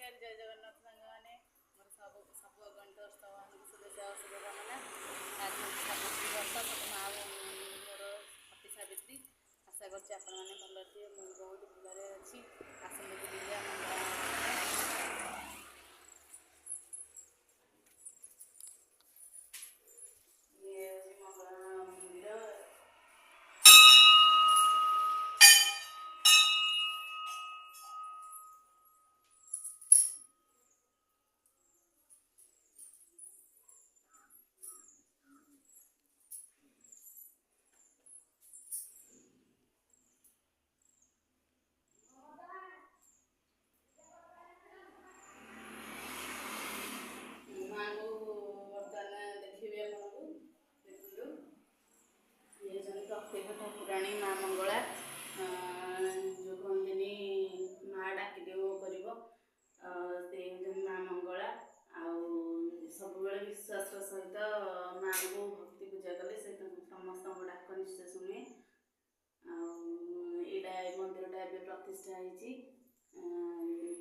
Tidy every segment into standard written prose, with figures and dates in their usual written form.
नमस्कार जय जगन्नाथ सांग मैंने मोर सब सब गणतंत्र शुभेच्छा शुभ कामना आज सावित्री वर्ष सब माँ मोर हापी सावित्री आशा करते आपण मैंने भल थे मुझे बहुत भलरे अच्छी आसंत बुलिया प्रत्येक ठाकुराणी माँ मंगला जो कहते माँ डाकिदेव कर माँ मंगला सब विश्वास सहित माँ को भक्ति पूजा कले से समस्त डाक निश्चय शुणे यहाँ मंदिरटा ए प्रतिष्ठा होती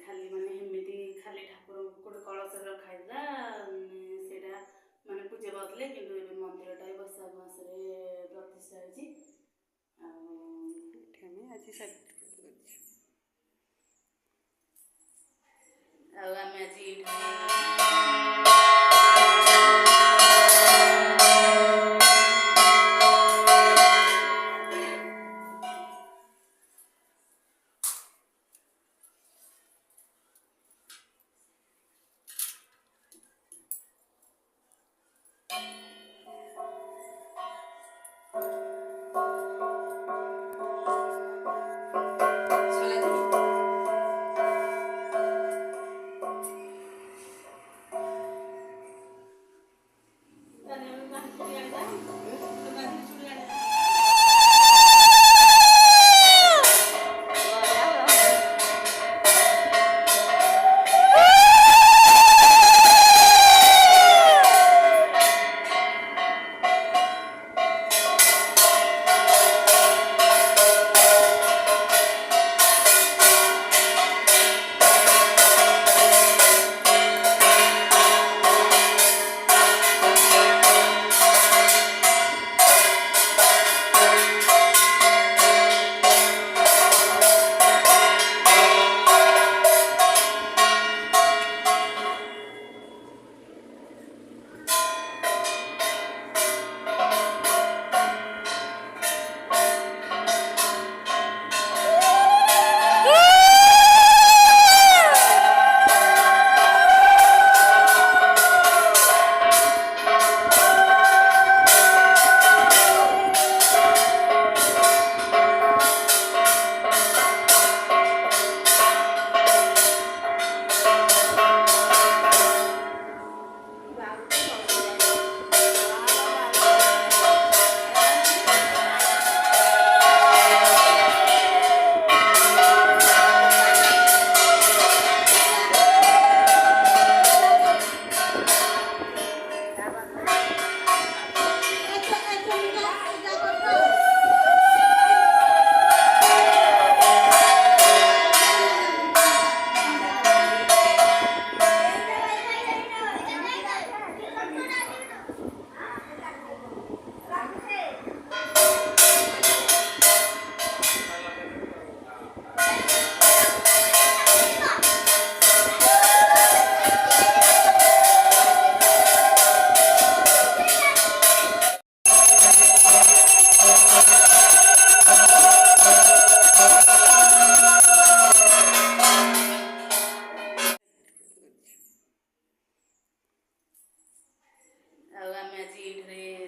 खाली माने हेमिति खाली ठाकुर गोटे कलश रखाइला सेटा माने पूजा करले किंतु ए मंदिरटा बैशाख मासरे प्रतिष्ठा होती आज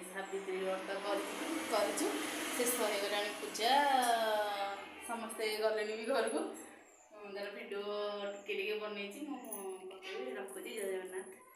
सावित्री व्रत करूँ शेष होगा पूजा समस्ते गले भी घर को वीडियो टे बनई रखुची जय जगन्नाथ।